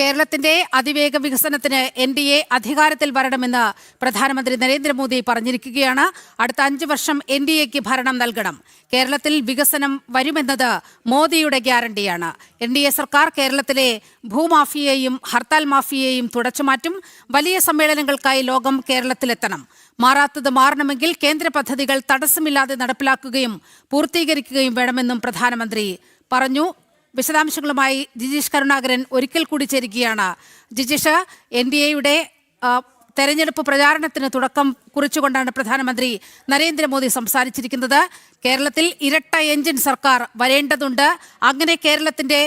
കേരളത്തിന്റെ അതിവേഗ വികസനത്തിന് NDA അധികാരത്തിൽ വരണമെന്ന് പ്രധാനമന്ത്രി നരേന്ദ്രമോദി പറഞ്ഞിരിക്കുകയാണ്. അടുത്ത 5 വർഷം NDAക്ക് ഭരണം നൽകണം. കേരളത്തിൽ വികസനം വരുമെന്നത് മോദിയുടെ ഗ്യാരണ്ടിയാണ്. NDA സർക്കാർ കേരളത്തിലെ ഭൂമാഫിയയെയും ഹർത്താൽ മാഫിയയെയും തുടച്ചുമാറ്റും. വലിയ സമ്മേളനങ്ങൾക്കായി ലോകം കേരളത്തിലെത്തണം. മാറാത്തത് മാറണമെങ്കിൽ കേന്ദ്ര പദ്ധതികൾ തടസ്സമില്ലാതെ നടപ്പിലാക്കുകയും പൂർത്തീകരിക്കുകയും വേണമെന്നും പ്രധാനമന്ത്രി പറഞ്ഞു. വിശദാംശങ്ങളുമായി ജിജീഷ് കരുണാകരൻ ഒരിക്കൽ കൂടി ചേരുകയാണ്. ജിജീഷ്, NDAയുടെ തെരഞ്ഞെടുപ്പ് പ്രചാരണത്തിന് തുടക്കം കുറിച്ചുകൊണ്ടാണ് പ്രധാനമന്ത്രി നരേന്ദ്രമോദി സംസാരിച്ചിരിക്കുന്നത്. കേരളത്തിൽ ഇരട്ട എഞ്ചിൻ സർക്കാർ വരേണ്ടതുണ്ട്. അങ്ങനെ കേരളത്തിന്റെ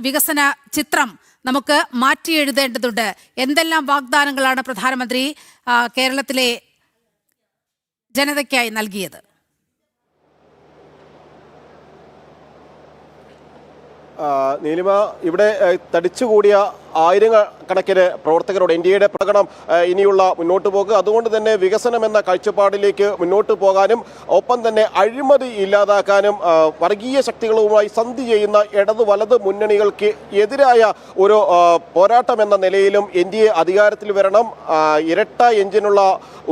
വികസന ചിത്രം നമുക്ക് മാറ്റിയെഴുതേണ്ടതുണ്ട്. എന്തെല്ലാം വാഗ്ദാനങ്ങളാണ് പ്രധാനമന്ത്രി കേരളത്തിലെ ജനതയ്ക്കായി നൽകിയത്? നീലിമ, ഇവിടെ തടിച്ചുകൂടിയ ആയിരക്കണക്കിന് പ്രവർത്തകരോട് NDAയുടെ പ്രകടനം ഇനിയുള്ള മുന്നോട്ട് പോകുക, അതുകൊണ്ട് തന്നെ വികസനം എന്ന കാഴ്ചപ്പാടിലേക്ക് മുന്നോട്ട് പോകാനും ഒപ്പം തന്നെ അഴിമതി ഇല്ലാതാക്കാനും വർഗീയ ശക്തികളുമായി സന്ധി ചെയ്യുന്ന ഇടത് വലത് മുന്നണികൾക്ക് എതിരായ ഒരു പോരാട്ടം എന്ന നിലയിലും NDA അധികാരത്തിൽ വരണം. ഇരട്ട എഞ്ചിനുള്ള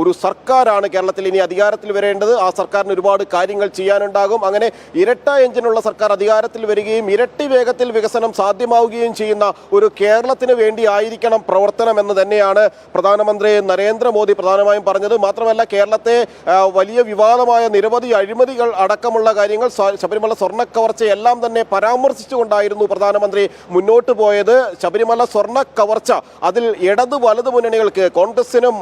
ഒരു സർക്കാരാണ് കേരളത്തിൽ ഇനി അധികാരത്തിൽ വരേണ്ടത്. ആ സർക്കാരിന് ഒരുപാട് കാര്യങ്ങൾ ചെയ്യാനുണ്ടാകും. അങ്ങനെ ഇരട്ട എഞ്ചിനുള്ള സർക്കാർ അധികാരത്തിൽ വരികയും ഇരട്ടി വേഗത്തിൽ വികസനം സാധ്യമാവുകയും ചെയ്യുന്ന ഒരു കേരളത്തിന് വേണ്ടി ആയിരിക്കണം പ്രവർത്തനം എന്ന് തന്നെയാണ് പ്രധാനമന്ത്രി നരേന്ദ്രമോദി പ്രധാനമായും പറഞ്ഞത്. മാത്രമല്ല, കേരളത്തെ വലിയ വിവാദമായ നിരവധി അഴിമതികൾ അടക്കമുള്ള കാര്യങ്ങൾ, ശബരിമല സ്വർണ്ണക്കവർച്ച എല്ലാം തന്നെ പരാമർശിച്ചുകൊണ്ടായിരുന്നു പ്രധാനമന്ത്രി മുന്നോട്ട് പോയത്. ശബരിമല സ്വർണ്ണക്കവർച്ച അതിൽ ഇടത് വലത് മുന്നണികൾക്ക്, കോൺഗ്രസിനും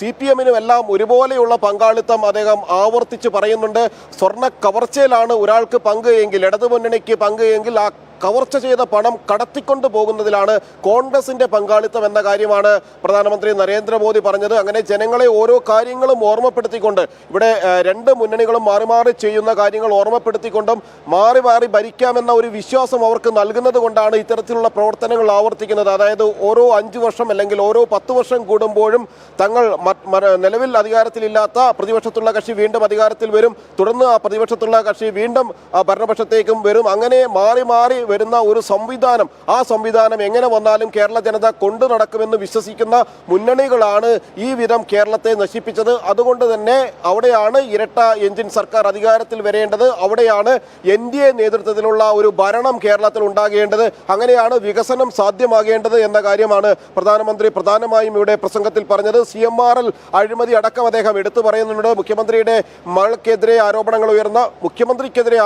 CPM-നും എല്ലാം ഒരുപോലെയുള്ള പങ്കാളിത്തം അദ്ദേഹം ആവർത്തിച്ച് പറയുന്നുണ്ട്. സ്വർണ്ണക്കവർച്ചയിലാണ് ഒരാൾക്ക് പങ്ക് എങ്കിൽ, ഇടതു മുന്നണിക്ക് പങ്ക് എങ്കിൽ ആ കവർച്ച ചെയ്ത പണം കടത്തിക്കൊണ്ടു പോകുന്നതിലാണ് കോൺഗ്രസിന്റെ പങ്കാളിത്തം എന്ന കാര്യമാണ് പ്രധാനമന്ത്രി നരേന്ദ്രമോദി പറഞ്ഞത്. അങ്ങനെ ജനങ്ങളെ ഓരോ കാര്യങ്ങളും ഓർമ്മപ്പെടുത്തിക്കൊണ്ട്, ഇവിടെ രണ്ട് മുന്നണികളും മാറി മാറി ചെയ്യുന്ന കാര്യങ്ങൾ ഓർമ്മപ്പെടുത്തിക്കൊണ്ടും മാറി മാറി ഭരിക്കാമെന്ന ഒരു വിശ്വാസം അവർക്ക് നൽകുന്നത് കൊണ്ടാണ് ഇത്തരത്തിലുള്ള പ്രവർത്തനങ്ങൾ ആവർത്തിക്കുന്നത്. അതായത് ഓരോ 5 വർഷം അല്ലെങ്കിൽ ഓരോ 10 വർഷം കൂടുമ്പോഴും തങ്ങൾ നിലവിൽ അധികാരത്തിലില്ലാത്ത പ്രതിപക്ഷത്തുള്ള കക്ഷി വീണ്ടും അധികാരത്തിൽ വരും, തുടർന്ന് ആ പ്രതിപക്ഷത്തുള്ള കക്ഷി വീണ്ടും ഭരണപക്ഷത്തേക്കും വരും. അങ്ങനെ മാറി മാറി വരുന്ന ഒരു സംവിധാനം, ആ സംവിധാനം എങ്ങനെ വന്നാലും കേരള ജനത കൊണ്ടു നടക്കുമെന്ന് വിശ്വസിക്കുന്ന മുന്നണികളാണ് ഈ വിധം കേരളത്തെ നശിപ്പിച്ചത്. അതുകൊണ്ട് തന്നെ അവിടെയാണ് ഇരട്ട എഞ്ചിൻ സർക്കാർ അധികാരത്തിൽ വരേണ്ടത്. അവിടെയാണ് NDA നേതൃത്വത്തിലുള്ള ഒരു ഭരണം കേരളത്തിൽ ഉണ്ടാകേണ്ടത്. അങ്ങനെയാണ് വികസനം സാധ്യമാകേണ്ടത് എന്ന കാര്യമാണ് പ്രധാനമന്ത്രി പ്രധാനമായും ഇവിടെ പ്രസംഗത്തിൽ പറഞ്ഞത്. CMRL അഴിമതി അടക്കം അദ്ദേഹം എടുത്തു പറയുന്നുണ്ട്. മുഖ്യമന്ത്രിക്കെതിരെ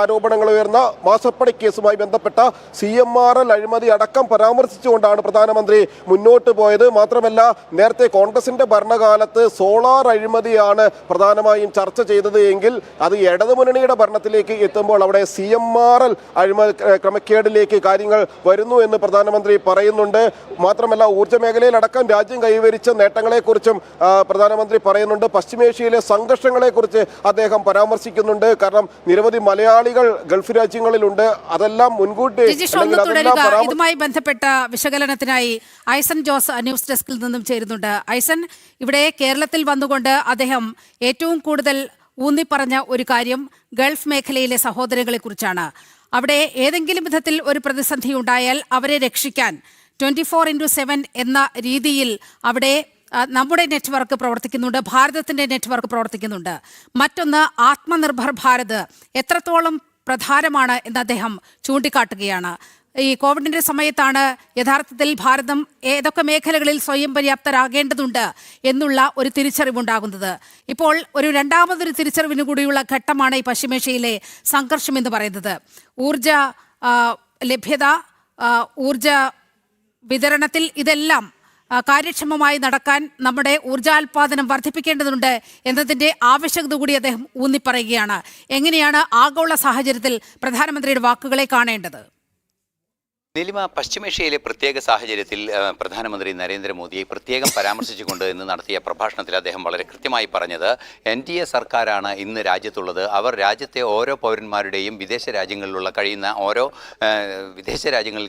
ആരോപണങ്ങൾ ഉയർന്ന മാസപ്പടി കേസുമായി ബന്ധപ്പെട്ട CMRL അഴിമതി അടക്കം പരാമർശിച്ചുകൊണ്ടാണ് പ്രധാനമന്ത്രി മുന്നോട്ട് പോയത്. മാത്രമല്ല, നേരത്തെ കോൺഗ്രസിന്റെ ഭരണകാലത്ത് സോളാർ അഴിമതിയാണ് പ്രധാനമായും ചർച്ച ചെയ്തത് എങ്കിൽ അത് ഇടതുമുന്നണിയുടെ ഭരണത്തിലേക്ക് എത്തുമ്പോൾ അവിടെ CMRL അഴിമതി ക്രമക്കേടിലേക്ക് കാര്യങ്ങൾ വരുന്നു എന്ന് പ്രധാനമന്ത്രി പറയുന്നുണ്ട്. മാത്രമല്ല, ഊർജ്ജ മേഖലയിൽ അടക്കം രാജ്യം കൈവരിച്ച നേട്ടങ്ങളെക്കുറിച്ചും പ്രധാനമന്ത്രി പറയുന്നുണ്ട്. പശ്ചിമേഷ്യയിലെ സംഘർഷങ്ങളെക്കുറിച്ച് അദ്ദേഹം പരാമർശിക്കുന്നുണ്ട്. കാരണം നിരവധി മലയാളികൾ ഗൾഫ് രാജ്യങ്ങളിലുണ്ട്. അതെല്ലാം മുൻകൂട്ടി ഇതുമായി ബന്ധപ്പെട്ട വിശകലനത്തിനായി ഐസൻ ജോസ് ന്യൂസ് ഡെസ്കിൽ നിന്നും ചേരുന്നുണ്ട്. ഐസൻ, ഇവിടെ കേരളത്തിൽ വന്നുകൊണ്ട് അദ്ദേഹം ഏറ്റവും കൂടുതൽ ഊന്നിപ്പറഞ്ഞ ഒരു കാര്യം ഗൾഫ് മേഖലയിലെ സഹോദരങ്ങളെ കുറിച്ചാണ്. അവിടെ ഏതെങ്കിലും വിധത്തിൽ ഒരു പ്രതിസന്ധി ഉണ്ടായാൽ അവരെ രക്ഷിക്കാൻ 24/7 എന്ന രീതിയിൽ അവിടെ നമ്മുടെ നെറ്റ്വർക്ക് പ്രവർത്തിക്കുന്നുണ്ട്, ഭാരതത്തിന്റെ നെറ്റ്വർക്ക് പ്രവർത്തിക്കുന്നുണ്ട്. മറ്റൊന്ന്, ആത്മനിർഭർ ഭാരത് എത്രത്തോളം പ്രധാനമാണ് എന്ന് അദ്ദേഹം ചൂണ്ടിക്കാട്ടുകയാണ്. ഈ കോവിഡിന്റെ സമയത്താണ് യഥാർത്ഥത്തിൽ ഭാരതം ഏതൊക്കെ മേഖലകളിൽ സ്വയം പര്യാപ്തരാകേണ്ടതുണ്ട് എന്നുള്ള ഒരു തിരിച്ചറിവുണ്ടാകുന്നത്. ഇപ്പോൾ ഒരു രണ്ടാമതൊരു തിരിച്ചറിവിന് കൂടിയുള്ള ഘട്ടമാണ് ഈ പശ്ചിമേഷ്യയിലെ സംഘർഷം എന്ന് പറയുന്നത്. ഊർജ ലഭ്യത, ഊർജ വിതരണത്തിൽ ഇതെല്ലാം കാര്യക്ഷമമായി നടക്കാൻ നമ്മുടെ ഊർജോൽപാദനം വർദ്ധിപ്പിക്കേണ്ടതുണ്ട് എന്നതിൻ്റെ ആവശ്യകത കൂടി അദ്ദേഹം ഊന്നിപ്പറയുകയാണ്. എങ്ങനെയാണ് ആഗോള സാഹചര്യത്തിൽ പ്രധാനമന്ത്രിയുടെ വാക്കുകളെ കാണേണ്ടത്? നീലിമ, പശ്ചിമേഷ്യയിലെ പ്രത്യേക സാഹചര്യത്തിൽ പ്രധാനമന്ത്രി നരേന്ദ്രമോദിയെ പ്രത്യേകം പരാമർശിച്ചുകൊണ്ട് ഇന്ന് നടത്തിയ പ്രഭാഷണത്തിൽ അദ്ദേഹം വളരെ കൃത്യമായി പറഞ്ഞത് NDA സർക്കാരാണ് ഇന്ന് രാജ്യത്തുള്ളത്. അവർ രാജ്യത്തെ ഓരോ പൗരന്മാരുടെയും വിദേശ രാജ്യങ്ങളിൽ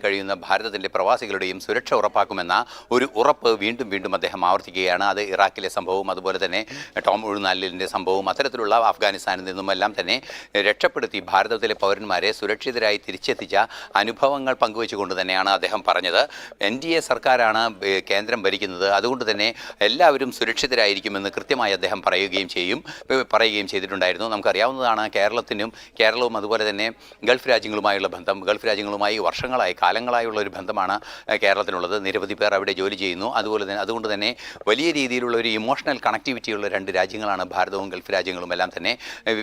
കഴിയുന്ന ഭാരതത്തിൻ്റെ പ്രവാസികളുടെയും സുരക്ഷ ഉറപ്പാക്കുമെന്ന ഒരു ഉറപ്പ് വീണ്ടും വീണ്ടും അദ്ദേഹം ആവർത്തിക്കുകയാണ്. അത് ഇറാഖിലെ സംഭവവും അതുപോലെ തന്നെ ടോം ഉഴുന്നാലിൻ്റെ സംഭവവും അത്തരത്തിലുള്ള അഫ്ഗാനിസ്ഥാനിൽ നിന്നുമെല്ലാം തന്നെ രക്ഷപ്പെടുത്തി ഭാരതത്തിലെ പൗരന്മാരെ സുരക്ഷിതരായി തിരിച്ചെത്തിച്ച അനുഭവങ്ങൾ പങ്കുവച്ചു ചെയ്തുകൊണ്ട് തന്നെയാണ് അദ്ദേഹം പറഞ്ഞത്. NDA സർക്കാരാണ് കേന്ദ്രം ഭരിക്കുന്നത്, അതുകൊണ്ട് തന്നെ എല്ലാവരും സുരക്ഷിതരായിരിക്കുമെന്ന് കൃത്യമായി അദ്ദേഹം പറയുകയും ചെയ്തിട്ടുണ്ടായിരുന്നു. നമുക്കറിയാവുന്നതാണ് കേരളവും അതുപോലെ തന്നെ ഗൾഫ് രാജ്യങ്ങളുമായുള്ള ബന്ധം. ഗൾഫ് രാജ്യങ്ങളുമായി കാലങ്ങളായുള്ള ഒരു ബന്ധമാണ് കേരളത്തിനുള്ളത്. നിരവധി പേർ അവിടെ ജോലി ചെയ്യുന്നു. അതുകൊണ്ട് തന്നെ വലിയ രീതിയിലുള്ള ഒരു ഇമോഷണൽ കണക്ടിവിറ്റിയുള്ള രണ്ട് രാജ്യങ്ങളാണ് ഭാരതവും ഗൾഫ് രാജ്യങ്ങളും എല്ലാം തന്നെ,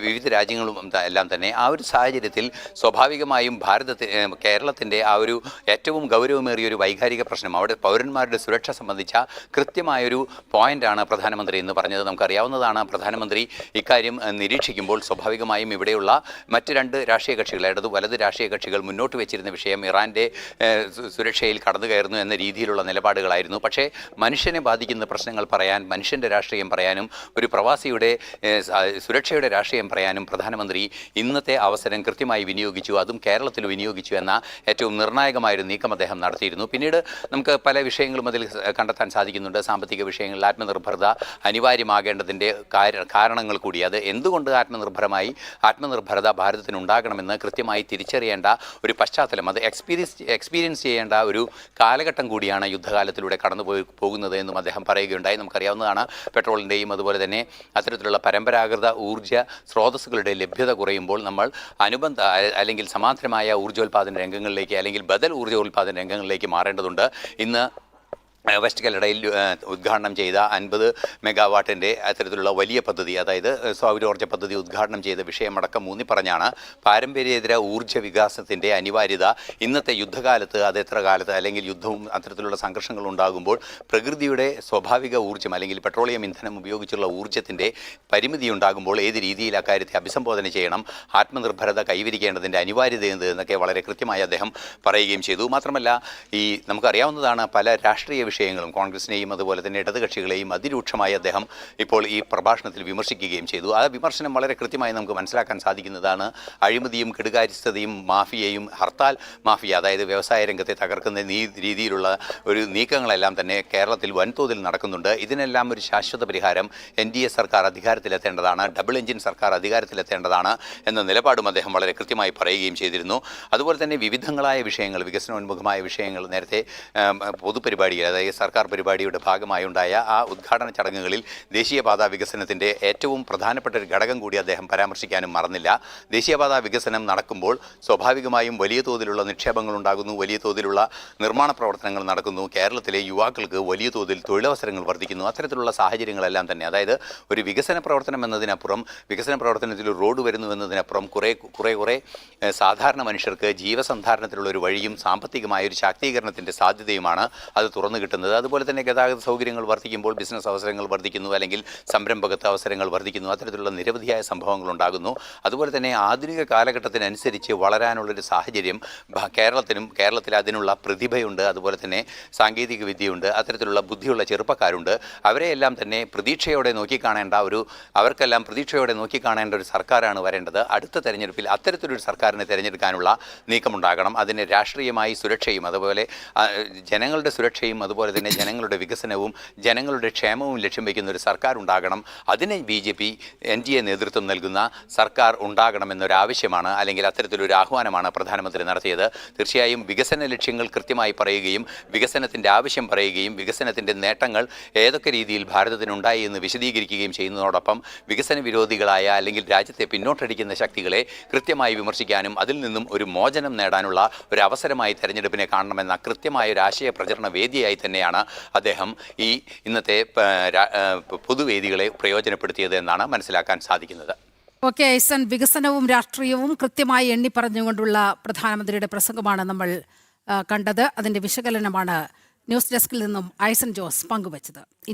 വിവിധ രാജ്യങ്ങളും എല്ലാം തന്നെ. ആ ഒരു സാഹചര്യത്തിൽ സ്വാഭാവികമായും കേരളത്തിൻ്റെ ആ ഒരു ഏറ്റവും ഗൗരവമേറിയ ഒരു വൈകാരിക പ്രശ്നം, അവിടെ പൗരന്മാരുടെ സുരക്ഷ സംബന്ധിച്ച കൃത്യമായൊരു പോയിന്റാണ് പ്രധാനമന്ത്രി എന്ന് പറഞ്ഞത്. നമുക്കറിയാവുന്നതാണ്, പ്രധാനമന്ത്രി ഇക്കാര്യം നിരീക്ഷിക്കുമ്പോൾ സ്വാഭാവികമായും ഇവിടെയുള്ള മറ്റ് രണ്ട് രാഷ്ട്രീയ കക്ഷികൾ, വലത് രാഷ്ട്രീയ കക്ഷികൾ മുന്നോട്ട് വെച്ചിരുന്ന വിഷയം ഇറാൻ്റെ സുരക്ഷയിൽ കടന്നു കയറുന്നു എന്ന രീതിയിലുള്ള നിലപാടുകളായിരുന്നു. പക്ഷേ മനുഷ്യനെ ബാധിക്കുന്ന പ്രശ്നങ്ങൾ പറയാൻ, മനുഷ്യൻ്റെ രാഷ്ട്രീയം പറയാനും, ഒരു പ്രവാസിയുടെ സുരക്ഷയുടെ രാഷ്ട്രീയം പറയാനും പ്രധാനമന്ത്രി ഇന്നത്തെ അവസരം കൃത്യമായി വിനിയോഗിച്ചു. അതും കേരളത്തിൽ വിനിയോഗിച്ചു എന്ന ഏറ്റവും നിർണായകമായൊരു നീക്കം അദ്ദേഹം നടത്തിയിരുന്നു. പിന്നീട് നമുക്ക് പല വിഷയങ്ങളും അതിൽ കണ്ടെത്താൻ സാധിക്കുന്നുണ്ട്. സാമ്പത്തിക വിഷയങ്ങളിൽ ആത്മനിർഭരത അനിവാര്യമാകേണ്ടതിൻ്റെ കാരണങ്ങൾ കൂടി, അത് എന്തുകൊണ്ട് ആത്മനിർഭരത ഭാരതത്തിനുണ്ടാകണമെന്ന് കൃത്യമായി തിരിച്ചറിയേണ്ട ഒരു പശ്ചാത്തലം, അത് എക്സ്പീരിയൻസ് ചെയ്യേണ്ട ഒരു കാലഘട്ടം കൂടിയാണ് യുദ്ധകാലത്തിലൂടെ കടന്നു പോകുന്നത് എന്നും അദ്ദേഹം പറയുകയുണ്ടായി. നമുക്കറിയാവുന്നതാണ്, പെട്രോളിൻ്റെയും അതുപോലെ തന്നെ അത്തരത്തിലുള്ള പരമ്പരാഗത ഊർജ്ജ സ്രോതസ്സുകളുടെ ലഭ്യത കുറയുമ്പോൾ നമ്മൾ അല്ലെങ്കിൽ സമാന്തരമായ ഊർജ്ജോൽപാദന രംഗങ്ങളിലേക്ക് അല്ലെങ്കിൽ ബദൽ ഊർജ്ജോൽപാദന രംഗങ്ങളിലേക്ക് മാറേണ്ടതുണ്ട്. ഇന്ന് വെസ്റ്റ് കല്ലടയിൽ ഉദ്ഘാടനം ചെയ്ത 50 മെഗാവാട്ടിൻ്റെ അത്തരത്തിലുള്ള വലിയ പദ്ധതി, അതായത് സൗരോർജ്ജ പദ്ധതി ഉദ്ഘാടനം ചെയ്ത വിഷയമടക്കം പറഞ്ഞാണ് പാരമ്പര്യേതര ഊർജ്ജ വികാസത്തിൻ്റെ അനിവാര്യത. ഇന്നത്തെ യുദ്ധകാലത്ത്, അത് എത്ര കാലത്ത് അല്ലെങ്കിൽ യുദ്ധവും അത്തരത്തിലുള്ള സംഘർഷങ്ങളും ഉണ്ടാകുമ്പോൾ പ്രകൃതിയുടെ സ്വാഭാവിക ഊർജ്ജം അല്ലെങ്കിൽ പെട്രോളിയം ഇന്ധനം ഉപയോഗിച്ചുള്ള ഊർജ്ജത്തിൻ്റെ പരിമിതി ഉണ്ടാകുമ്പോൾ ഏത് രീതിയിൽ അക്കാര്യത്തെ അഭിസംബോധന ചെയ്യണം, ആത്മനിർഭരത കൈവരിക്കേണ്ടതിൻ്റെ അനിവാര്യത എന്നൊക്കെ വളരെ കൃത്യമായി അദ്ദേഹം പറയുകയും ചെയ്തു. മാത്രമല്ല, നമുക്കറിയാവുന്നതാണ്, പല രാഷ്ട്രീയ വിഷയങ്ങളും കോൺഗ്രസിനെയും അതുപോലെ തന്നെ ഇടതുകക്ഷികളെയും അതിരൂക്ഷമായി അദ്ദേഹം ഇപ്പോൾ ഈ പ്രഭാഷണത്തിൽ വിമർശിക്കുകയും ചെയ്തു. ആ വിമർശനം വളരെ കൃത്യമായി നമുക്ക് മനസ്സിലാക്കാൻ സാധിക്കുന്നതാണ്. അഴിമതിയും കെടുകാര്യസ്ഥതയും മാഫിയയും ഹർത്താൽ മാഫിയ, അതായത് വ്യവസായ രംഗത്തെ തകർക്കുന്ന രീതിയിലുള്ള ഒരു നീക്കങ്ങളെല്ലാം തന്നെ കേരളത്തിൽ വൻതോതിൽ നടക്കുന്നുണ്ട്. ഇതിനെല്ലാം ഒരു ശാശ്വത പരിഹാരം NDA സർക്കാർ അധികാരത്തിലെത്തേണ്ടതാണ്, ഡബിൾ എഞ്ചിൻ സർക്കാർ അധികാരത്തിലെത്തേണ്ടതാണ് എന്ന നിലപാടും അദ്ദേഹം വളരെ കൃത്യമായി പറയുകയും ചെയ്തിരുന്നു. അതുപോലെ തന്നെ വിവിധങ്ങളായ വിഷയങ്ങൾ, വികസനോന്മുഖമായ വിഷയങ്ങൾ നേരത്തെ പൊതുപരിപാടിയിൽ, അതായത് സർക്കാർ പരിപാടിയുടെ ഭാഗമായി ഉണ്ടായ ആ ഉദ്ഘാടന ചടങ്ങുകളിൽ ദേശീയപാതാ വികസനത്തിൻ്റെ ഏറ്റവും പ്രധാനപ്പെട്ട ഒരു ഘടകം കൂടി അദ്ദേഹം പരാമർശിക്കാനും മറന്നില്ല. ദേശീയപാതാ വികസനം നടക്കുമ്പോൾ സ്വാഭാവികമായും വലിയ തോതിലുള്ള നിക്ഷേപങ്ങൾ ഉണ്ടാകുന്നു, വലിയ തോതിലുള്ള നിർമ്മാണ പ്രവർത്തനങ്ങൾ നടക്കുന്നു, കേരളത്തിലെ യുവാക്കൾക്ക് വലിയ തോതിൽ തൊഴിലവസരങ്ങൾ വർദ്ധിക്കുന്നു. അത്തരത്തിലുള്ള സാഹചര്യങ്ങളെല്ലാം തന്നെ, അതായത് ഒരു വികസന പ്രവർത്തനം എന്നതിനപ്പുറം, വികസന പ്രവർത്തനത്തിൽ റോഡ് വരുന്നു എന്നതിനപ്പുറം കുറേ സാധാരണ മനുഷ്യർക്ക് ജീവസന്ധാരണത്തിലുള്ള ഒരു വഴിയും സാമ്പത്തികമായ ഒരു ശാക്തീകരണത്തിൻ്റെ സാധ്യതയുമാണ് അത് തുറന്നു കിട്ടുന്നത്. അതുപോലെ തന്നെ ഗതാഗത സൗകര്യങ്ങൾ വർദ്ധിക്കുമ്പോൾ ബിസിനസ് അവസരങ്ങൾ വർദ്ധിക്കുന്നു, അല്ലെങ്കിൽ സംരംഭകത്വ അവസരങ്ങൾ വർദ്ധിക്കുന്നു. അത്തരത്തിലുള്ള നിരവധിയായ സംഭവങ്ങൾ ഉണ്ടാകുന്നു. അതുപോലെ തന്നെ ആധുനിക കാലഘട്ടത്തിനനുസരിച്ച് വളരാനുള്ളൊരു സാഹചര്യം കേരളത്തിൽ അതിനുള്ള പ്രതിഭയുണ്ട്, അതുപോലെ തന്നെ സാങ്കേതിക വിദ്യയുണ്ട്, അത്തരത്തിലുള്ള ബുദ്ധിയുള്ള ചെറുപ്പക്കാരുണ്ട്. അവരെയെല്ലാം തന്നെ അവർക്കെല്ലാം പ്രതീക്ഷയോടെ നോക്കിക്കാണേണ്ട ഒരു സർക്കാരാണ് വരേണ്ടത്. അടുത്ത തെരഞ്ഞെടുപ്പിൽ അത്തരത്തിലൊരു സർക്കാരിനെ തിരഞ്ഞെടുക്കാനുള്ള നീക്കമുണ്ടാകണം. അതിന് രാഷ്ട്രീയമായി സുരക്ഷയും അതുപോലെ ജനങ്ങളുടെ സുരക്ഷയും അതുപോലെ തന്നെ ജനങ്ങളുടെ വികസനവും ജനങ്ങളുടെ ക്ഷേമവും ലക്ഷ്യം വയ്ക്കുന്ന ഒരു സർക്കാർ ഉണ്ടാകണം. അതിന് BJP NDA നേതൃത്വം നൽകുന്ന സർക്കാർ ഉണ്ടാകണമെന്നൊരാവശ്യമാണ്, അല്ലെങ്കിൽ അത്തരത്തിലൊരു ആഹ്വാനമാണ് പ്രധാനമന്ത്രി നടത്തിയത്. തീർച്ചയായും വികസന ലക്ഷ്യങ്ങൾ കൃത്യമായി പറയുകയും വികസനത്തിൻ്റെ ആവശ്യം പറയുകയും വികസനത്തിൻ്റെ നേട്ടങ്ങൾ ഏതൊക്കെ രീതിയിൽ ഭാരതത്തിനുണ്ടായി എന്ന് വിശദീകരിക്കുകയും ചെയ്യുന്നതോടൊപ്പം വികസന വിരോധികളായ അല്ലെങ്കിൽ രാജ്യത്തെ പിന്നോട്ടടിക്കുന്ന ശക്തികളെ കൃത്യമായി വിമർശിക്കാനും അതിൽ നിന്നും ഒരു മോചനം നേടാനുള്ള ഒരു അവസരമായി തെരഞ്ഞെടുപ്പിനെ കാണണമെന്ന കൃത്യമായ ഒരു ആശയ പ്രചരണ വേദിയായി തന്നെയാണ് അദ്ദേഹം ഈ ഇന്നത്തെ പൊതുവേദികളെ പ്രയോജനപ്പെടുത്തിയത് എന്നാണ് മനസ്സിലാക്കാൻ സാധിക്കുന്നത്. ഓക്കെ ഐസൻ, വികസനവും രാഷ്ട്രീയവും കൃത്യമായി എണ്ണി പറഞ്ഞുകൊണ്ടുള്ള പ്രധാനമന്ത്രിയുടെ പ്രസംഗമാണ് നമ്മൾ കണ്ടത്. അതിന്റെ വിശകലനമാണ് ന്യൂസ് ഡെസ്കിൽ നിന്നും ഐസൻ ജോസ് പങ്കുവച്ചത്.